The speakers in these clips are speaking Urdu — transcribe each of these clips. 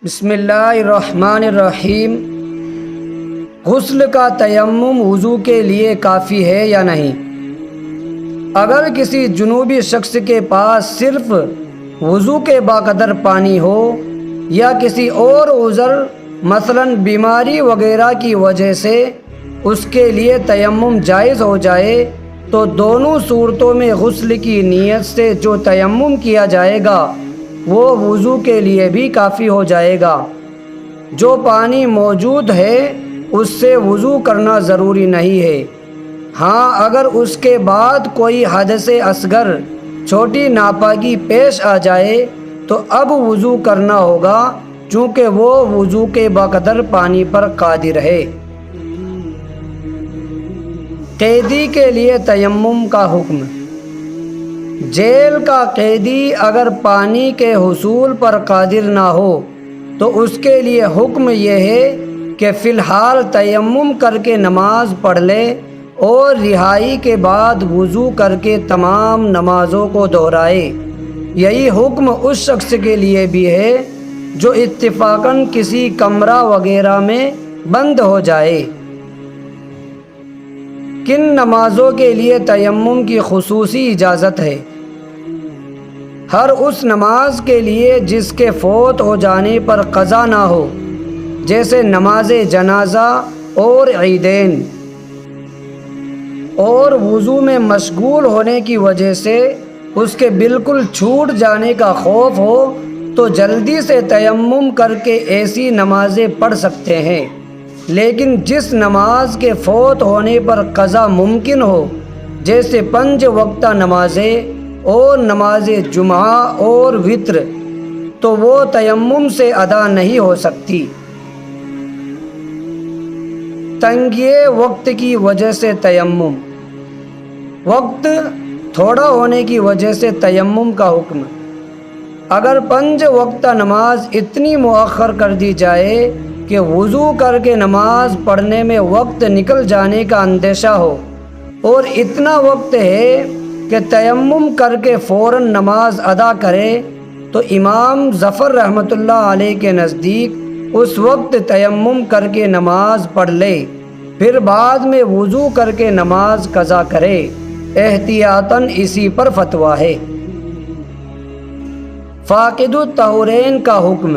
بسم اللہ الرحمن الرحیم۔ غسل کا تیمم وضو کے لیے کافی ہے یا نہیں؟ اگر کسی جنوبی شخص کے پاس صرف وضو کے باقدر پانی ہو یا کسی اور عذر مثلا بیماری وغیرہ کی وجہ سے اس کے لیے تیمم جائز ہو جائے تو دونوں صورتوں میں غسل کی نیت سے جو تیمم کیا جائے گا وہ وضو کے لیے بھی کافی ہو جائے گا۔ جو پانی موجود ہے اس سے وضو کرنا ضروری نہیں ہے۔ ہاں، اگر اس کے بعد کوئی حدث اصغر چھوٹی ناپاکی پیش آ جائے تو اب وضو کرنا ہوگا، چونکہ وہ وضو کے بقدر پانی پر قادر ہے۔ قیدی کے لیے تیمم کا حکم۔ جیل کا قیدی اگر پانی کے حصول پر قادر نہ ہو تو اس کے لیے حکم یہ ہے کہ فی الحال تیمم کر کے نماز پڑھ لے اور رہائی کے بعد وضو کر کے تمام نمازوں کو دہرائے۔ یہی حکم اس شخص کے لیے بھی ہے جو اتفاقاً کسی کمرہ وغیرہ میں بند ہو جائے۔ کن نمازوں کے لیے تیمم کی خصوصی اجازت ہے؟ ہر اس نماز کے لیے جس کے فوت ہو جانے پر قضا نہ ہو، جیسے نماز جنازہ اور عیدین، اور وضو میں مشغول ہونے کی وجہ سے اس کے بالکل چھوٹ جانے کا خوف ہو تو جلدی سے تیمم کر کے ایسی نمازیں پڑھ سکتے ہیں۔ لیکن جس نماز کے فوت ہونے پر قضا ممکن ہو، جیسے 5 وقتہ نمازیں اور نماز جمعہ اور وتر، تو وہ تیمم سے ادا نہیں ہو سکتی۔ تنگی وقت کی وجہ سے تیمم۔ وقت تھوڑا ہونے کی وجہ سے تیمم کا حکم۔ اگر 5 وقتہ نماز اتنی مؤخر کر دی جائے کہ وضو کر کے نماز پڑھنے میں وقت نکل جانے کا اندیشہ ہو، اور اتنا وقت ہے کہ تیمم کر کے فوراً نماز ادا کرے، تو امام ظفر رحمۃ اللہ علیہ کے نزدیک اس وقت تیمم کر کے نماز پڑھ لے، پھر بعد میں وضو کر کے نماز قضا کرے۔ احتیاطاً اسی پر فتویٰ ہے۔ فاقد الطہورین کا حکم۔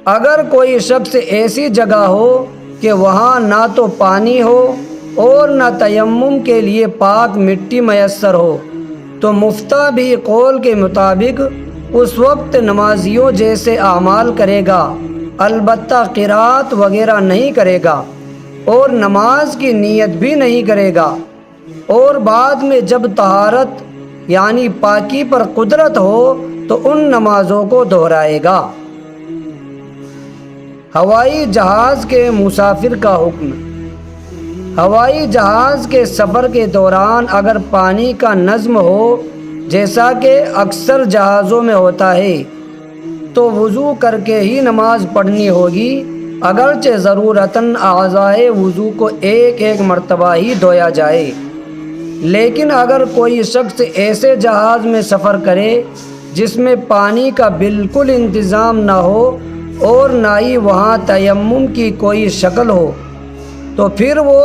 اگر کوئی شخص ایسی جگہ ہو کہ وہاں نہ تو پانی ہو اور نہ تیمم کے لیے پاک مٹی میسر ہو تو مفتیٰ بھی قول کے مطابق اس وقت نمازیوں جیسے اعمال کرے گا، البتہ قرات وغیرہ نہیں کرے گا اور نماز کی نیت بھی نہیں کرے گا، اور بعد میں جب طہارت یعنی پاکی پر قدرت ہو تو ان نمازوں کو دہرائے گا۔ ہوائی جہاز کے مسافر کا حکم۔ ہوائی جہاز کے سفر کے دوران اگر پانی کا نظم ہو، جیسا کہ اکثر جہازوں میں ہوتا ہے، تو وضو کر کے ہی نماز پڑھنی ہوگی، اگرچہ ضرورتاً اعضائے وضو کو ایک مرتبہ ہی دھویا جائے۔ لیکن اگر کوئی شخص ایسے جہاز میں سفر کرے جس میں پانی کا بالکل انتظام نہ ہو اور نہ ہی وہاں تیمم کی کوئی شکل ہو، تو پھر وہ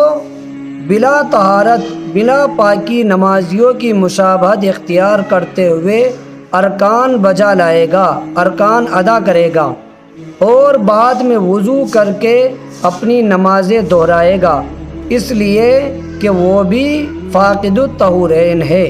بلا طہارت بلا پاکی نمازیوں کی مشابہت اختیار کرتے ہوئے ارکان بجا لائے گا، ارکان ادا کرے گا، اور بعد میں وضو کر کے اپنی نمازیں دہرائے گا، اس لیے کہ وہ بھی فاقد الطہورین ہے۔